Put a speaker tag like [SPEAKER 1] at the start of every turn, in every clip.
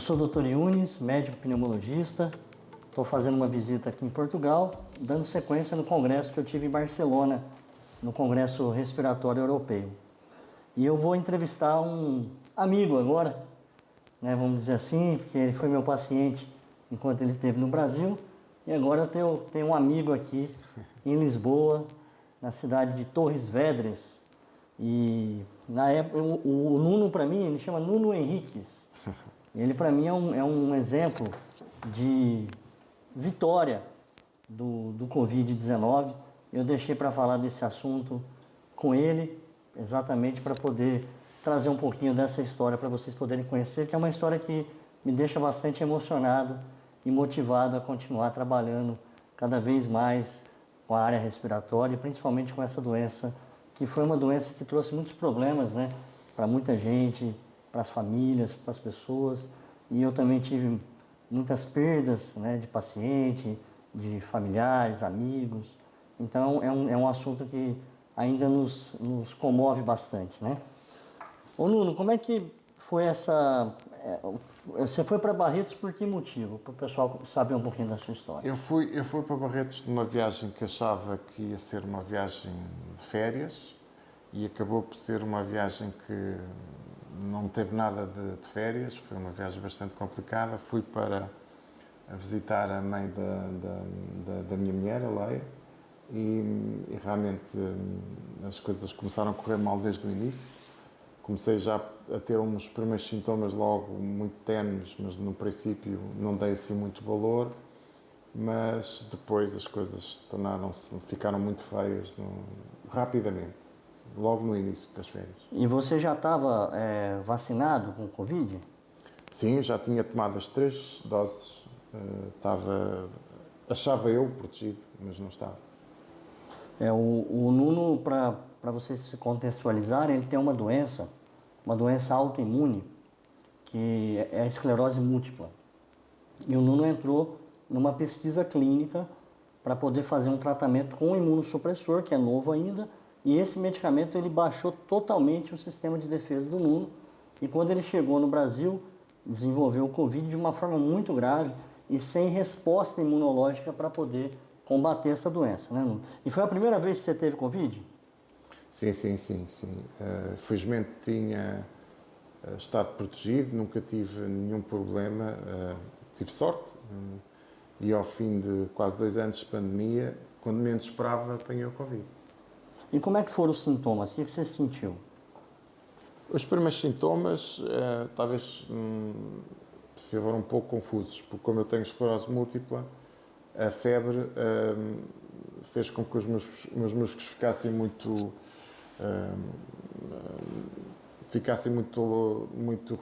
[SPEAKER 1] Eu sou o Dr. Yunis, médico pneumologista. Estou fazendo uma visita aqui em Portugal, dando sequência no congresso que eu tive em Barcelona, no Congresso Respiratório Europeu. E eu vou entrevistar um amigo agora, né, vamos dizer assim, porque ele foi meu paciente enquanto ele esteve no Brasil. E agora eu tenho um amigo aqui em Lisboa, na cidade de Torres Vedras. E na época, o Nuno, para mim, ele chama Nuno Henriques. Ele, para mim, é um exemplo de vitória do Covid-19. Eu deixei para falar desse assunto com ele, exatamente para poder trazer um pouquinho dessa história para vocês poderem conhecer, que é uma história que me deixa bastante emocionado e motivado a continuar trabalhando cada vez mais com a área respiratória, e principalmente com essa doença, que foi uma doença que trouxe muitos problemas, né, para muita gente, para as famílias, para as pessoas. E eu também tive muitas perdas, né, de paciente, de familiares, amigos. Então é um assunto que ainda nos comove bastante, né? Ô Nuno, como é que foi essa... Você foi para Barretos por que motivo? Para o pessoal saber um pouquinho da sua história.
[SPEAKER 2] Eu fui para Barretos numa viagem que achava que ia ser uma viagem de férias e acabou por ser uma viagem que não teve nada de férias, foi uma viagem bastante complicada. Fui para visitar a mãe da minha mulher, a Leia, e realmente as coisas começaram a correr mal desde o início. Comecei já a ter uns primeiros sintomas logo muito ténues, mas no princípio não dei assim muito valor, mas depois as coisas ficaram muito feias rapidamente, logo no início das férias.
[SPEAKER 1] E você já estava vacinado com Covid?
[SPEAKER 2] Sim, já tinha tomado as 3 doses, achava eu protegido, mas não estava.
[SPEAKER 1] O Nuno, para vocês se contextualizarem, ele tem uma doença autoimune, que é a esclerose múltipla. E o Nuno entrou numa pesquisa clínica para poder fazer um tratamento com imunossupressor, que é novo ainda, e esse medicamento ele baixou totalmente o sistema de defesa do Nuno. E quando ele chegou no Brasil, desenvolveu o Covid de uma forma muito grave e sem resposta imunológica para poder combater essa doença, né, Nuno? E foi a primeira vez que você teve Covid?
[SPEAKER 2] Sim. Felizmente tinha estado protegido, nunca tive nenhum problema, tive sorte. E ao fim de quase 2 anos de pandemia, quando menos esperava, apanhei o Covid.
[SPEAKER 1] E como é que foram os sintomas? O que você sentiu?
[SPEAKER 2] Os primeiros sintomas, talvez foram um pouco confusos, porque como eu tenho esclerose múltipla, a febre fez com que os meus músculos ficassem muito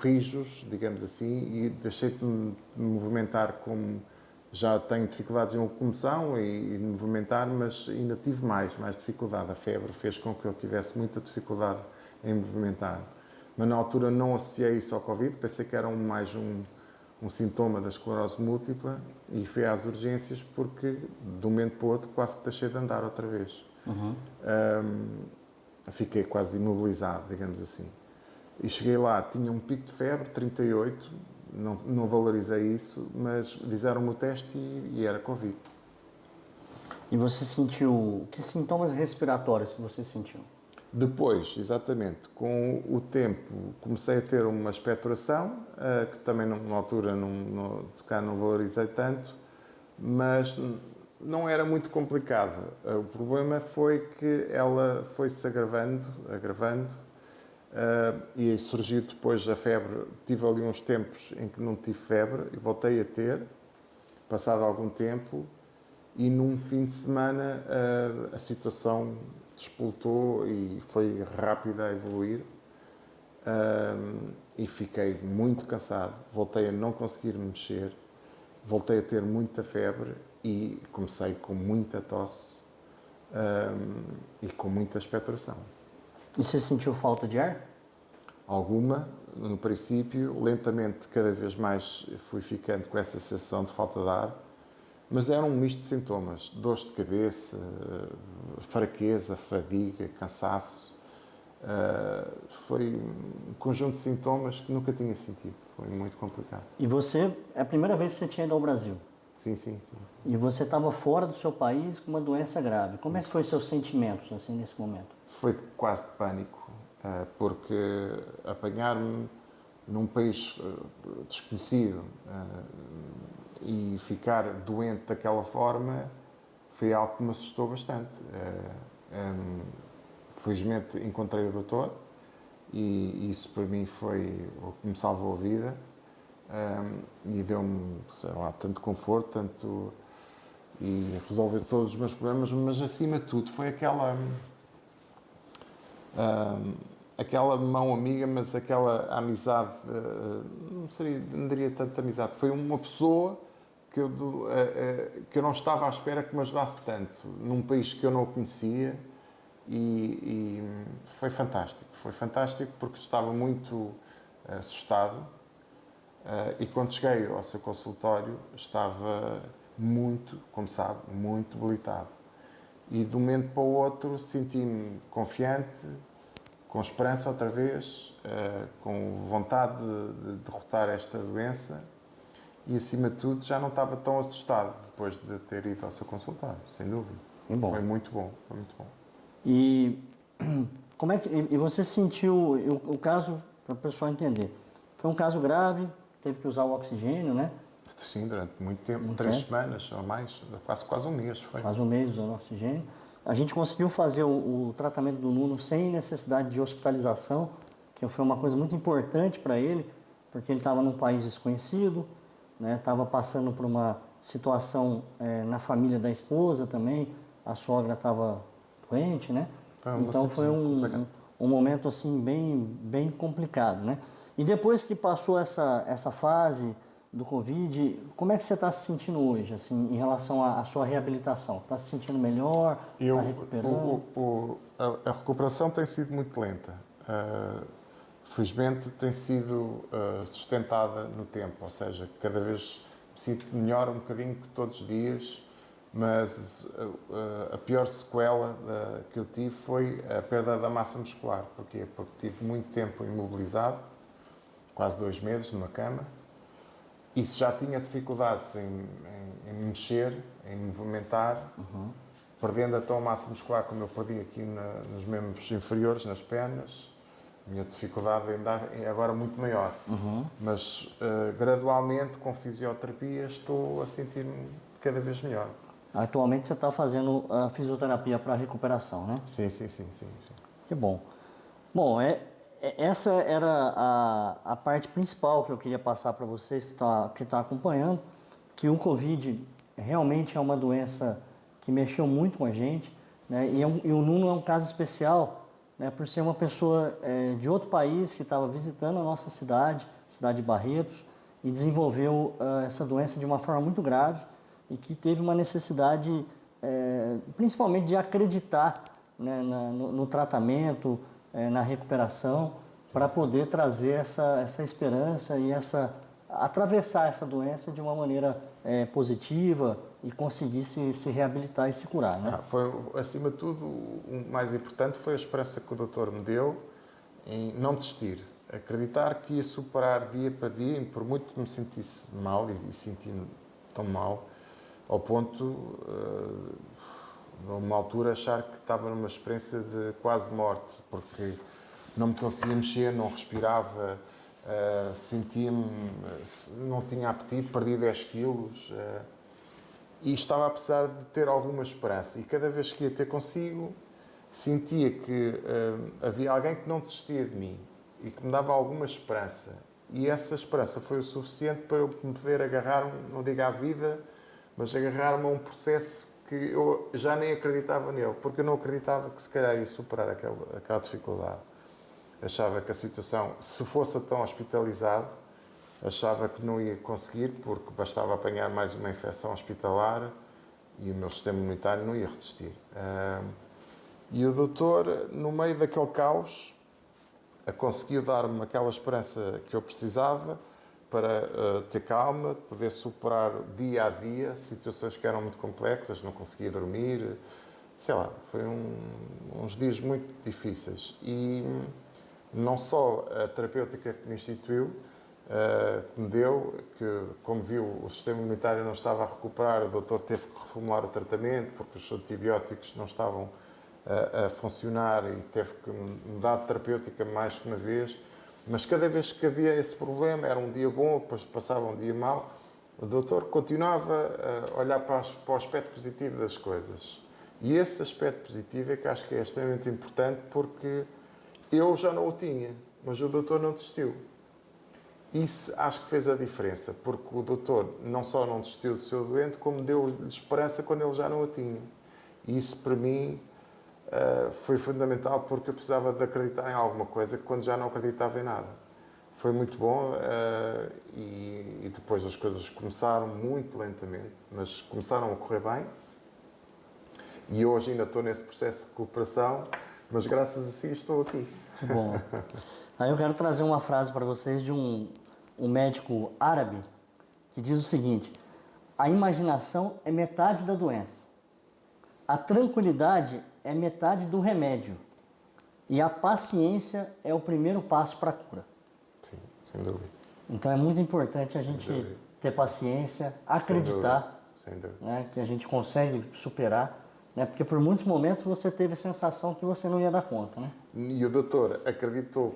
[SPEAKER 2] rijos, digamos assim, e deixei de me movimentar como já tenho dificuldades em locomoção e de movimentar, mas ainda tive mais dificuldade. A febre fez com que eu tivesse muita dificuldade em movimentar. Mas na altura não associei isso ao Covid, pensei que era mais um sintoma da esclerose múltipla e fui às urgências porque de um momento para o outro quase que deixei de andar outra vez. Fiquei quase imobilizado, digamos assim. E cheguei lá, tinha um pico de febre, 38, não valorizei isso, mas fizeram-me o teste e era Covid.
[SPEAKER 1] E você sentiu... Que sintomas respiratórios que você sentiu?
[SPEAKER 2] Depois, exatamente, com o tempo, comecei a ter uma expectoração, que também na altura se calhar não valorizei tanto, mas não era muito complicada. O problema foi que ela foi-se agravando, e surgiu depois a febre. Tive ali uns tempos em que não tive febre e voltei a ter, passado algum tempo, e num fim de semana a situação despoltou e foi rápida a evoluir, e fiquei muito cansado, voltei a não conseguir me mexer, voltei a ter muita febre e comecei com muita tosse e com muita expectoração.
[SPEAKER 1] E você sentiu falta de ar?
[SPEAKER 2] Alguma, no princípio, lentamente cada vez mais fui ficando com essa sensação de falta de ar, mas era um misto de sintomas: dores de cabeça, fraqueza, fadiga, cansaço, Foi um conjunto de sintomas que nunca tinha sentido. Foi muito complicado.
[SPEAKER 1] E você, é a primeira vez que você tinha ido ao Brasil?
[SPEAKER 2] Sim, sim, sim.
[SPEAKER 1] E você estava fora do seu país com uma doença grave. Como é que foi seus sentimentos, assim, nesse momento?
[SPEAKER 2] Foi quase de pânico, porque apanhar-me num país desconhecido e ficar doente daquela forma foi algo que me assustou bastante. Felizmente encontrei o doutor e isso para mim foi o que me salvou a vida e deu-me, sei lá, tanto conforto, tanto e resolveu todos os meus problemas, mas acima de tudo foi aquela mão amiga, mas aquela amizade, não diria tanto amizade, foi uma pessoa que eu não estava à espera que me ajudasse tanto, num país que eu não conhecia, e foi fantástico porque estava muito assustado, e quando cheguei ao seu consultório estava muito, como sabe, muito debilitado. E de um momento para o outro senti-me confiante, com esperança outra vez, com vontade de derrotar esta doença e, acima de tudo, já não estava tão assustado depois de ter ido ao seu consultório, sem dúvida.
[SPEAKER 1] E bom.
[SPEAKER 2] Foi muito bom, foi muito bom.
[SPEAKER 1] E como é que e você sentiu o caso, para o pessoal entender? Foi um caso grave, teve que usar o oxigênio, né?
[SPEAKER 2] Sim, durante muito tempo,
[SPEAKER 1] Muito
[SPEAKER 2] 3
[SPEAKER 1] tempo.
[SPEAKER 2] semanas ou mais, quase um mês foi.
[SPEAKER 1] Quase um mês usando oxigênio. A gente conseguiu fazer o tratamento do Nuno sem necessidade de hospitalização, que foi uma coisa muito importante para ele, porque ele estava num país desconhecido, né? Estava passando por uma situação na família da esposa também, a sogra estava doente, né?
[SPEAKER 2] Foi uma
[SPEAKER 1] Então foi
[SPEAKER 2] situação complicada.
[SPEAKER 1] um momento assim bem complicado, né? E depois que passou essa fase do Covid, como é que você está se sentindo hoje, assim, em relação à sua reabilitação? Está se sentindo melhor? Está recuperando?
[SPEAKER 2] A recuperação tem sido muito lenta. Felizmente tem sido sustentada no tempo, ou seja, cada vez me sinto melhor um bocadinho todos os dias, mas a pior sequela que eu tive foi a perda da massa muscular. Porquê? Porque tive muito tempo imobilizado, quase 2 meses numa cama, e se já tinha dificuldades em me mexer, em me movimentar, perdendo então a massa muscular como eu perdi aqui nos membros inferiores, nas pernas, a minha dificuldade em andar é agora muito maior. Mas gradualmente, com fisioterapia, estou a sentir-me cada vez melhor.
[SPEAKER 1] Atualmente você está fazendo a fisioterapia para recuperação, né?
[SPEAKER 2] Sim, sim, sim, sim.
[SPEAKER 1] Que bom. Bom, essa era a parte principal que eu queria passar para vocês que tá acompanhando, que o Covid realmente é uma doença que mexeu muito com a gente, né? E o Nuno é um caso especial, né? Por ser uma pessoa de outro país que estava visitando a nossa cidade, cidade de Barretos, e desenvolveu essa doença de uma forma muito grave e que teve uma necessidade, principalmente, de acreditar, né, no tratamento, na recuperação, para poder trazer essa esperança e atravessar essa doença de uma maneira positiva e conseguir se reabilitar e se curar, né?
[SPEAKER 2] Foi, acima de tudo, o mais importante foi a esperança que o doutor me deu em não desistir. Acreditar que ia superar dia para dia, e por muito que me sentisse mal e senti-me tão mal, ao ponto, numa altura, achar que estava numa experiência de quase morte, porque não me conseguia mexer, não respirava, sentia-me, não tinha apetite, perdi 10 quilos, e estava a precisar de ter alguma esperança. E cada vez que ia ter consigo, sentia que havia alguém que não desistia de mim e que me dava alguma esperança. E essa esperança foi o suficiente para eu me poder agarrar, não digo à vida, mas agarrar-me a um processo que eu já nem acreditava nele, porque eu não acreditava que se calhar ia superar aquela dificuldade. Achava que a situação, se fosse tão hospitalizado, achava que não ia conseguir, porque bastava apanhar mais uma infecção hospitalar e o meu sistema imunitário não ia resistir. E o doutor, no meio daquele caos, conseguiu dar-me aquela esperança que eu precisava para ter calma, poder superar dia a dia situações que eram muito complexas, não conseguia dormir, sei lá, foi uns dias muito difíceis. E não só a terapêutica que me instituiu, que me deu, que como viu o sistema imunitário não estava a recuperar, o doutor teve que reformular o tratamento porque os antibióticos não estavam a funcionar e teve que mudar de terapêutica mais que uma vez. Mas cada vez que havia esse problema, era um dia bom, depois passava um dia mau, o doutor continuava a olhar para o aspecto positivo das coisas. E esse aspecto positivo é que acho que é extremamente importante, porque eu já não o tinha, mas o doutor não desistiu. Isso acho que fez a diferença, porque o doutor não só não desistiu do seu doente, como deu-lhe esperança quando ele já não a tinha. E isso para mim foi fundamental, porque eu precisava de acreditar em alguma coisa quando já não acreditava em nada. Foi muito bom e depois as coisas começaram muito lentamente, mas começaram a correr bem. E hoje ainda estou nesse processo de recuperação, mas graças a si estou aqui.
[SPEAKER 1] Muito bom. Aí eu quero trazer uma frase para vocês de um médico árabe que diz o seguinte: a imaginação é metade da doença, a tranquilidade é metade do remédio e a paciência é o primeiro passo para a cura.
[SPEAKER 2] Sim, sem dúvida.
[SPEAKER 1] Então é muito importante a gente ter paciência, acreditar,
[SPEAKER 2] Sem dúvida.
[SPEAKER 1] né, que a gente consegue superar, né, porque por muitos momentos você teve a sensação que você não ia dar conta, né?
[SPEAKER 2] E o doutor acreditou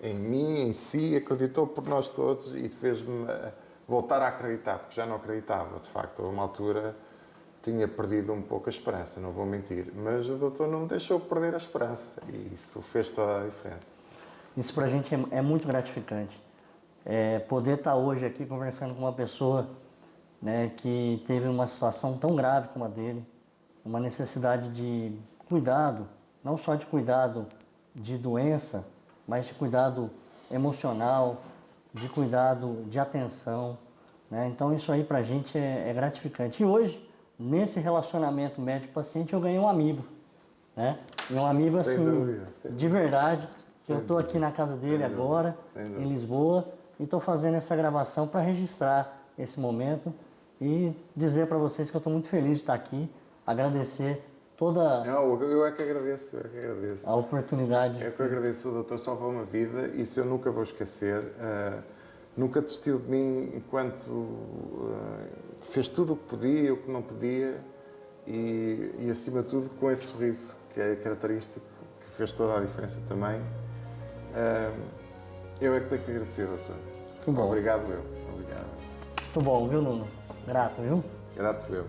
[SPEAKER 2] em mim, em si, acreditou por nós todos e fez-me voltar a acreditar, porque já não acreditava, de facto. A uma altura tinha perdido um pouco a esperança, não vou mentir, mas o doutor não me deixou perder a esperança e isso fez toda a diferença.
[SPEAKER 1] Isso para a gente é muito gratificante. Poder estar hoje aqui conversando com uma pessoa, né, que teve uma situação tão grave como a dele, uma necessidade de cuidado, não só de cuidado de doença, mas de cuidado emocional, de cuidado de atenção, né? Então isso aí para a gente é gratificante. E hoje, nesse relacionamento médico-paciente, eu ganhei um amigo, né? E um amigo
[SPEAKER 2] Sem
[SPEAKER 1] assim,
[SPEAKER 2] dúvida,
[SPEAKER 1] de verdade, que eu estou aqui na casa dele agora, em Lisboa, e estou fazendo essa gravação para registrar esse momento e dizer para vocês que eu estou muito feliz de estar aqui, agradecer toda
[SPEAKER 2] Não, eu é que agradeço,
[SPEAKER 1] a oportunidade.
[SPEAKER 2] É que eu agradeço, o doutor salvou uma vida, isso eu nunca vou esquecer. Nunca desistiu de mim enquanto fez tudo o que podia, o que não podia e acima de tudo com esse sorriso que é característico, que fez toda a diferença também. Eu é que tenho que agradecer, doutor.
[SPEAKER 1] Muito bom.
[SPEAKER 2] Obrigado eu. Obrigado.
[SPEAKER 1] Muito bom, viu, Nuno? Grato, viu?
[SPEAKER 2] Grato eu.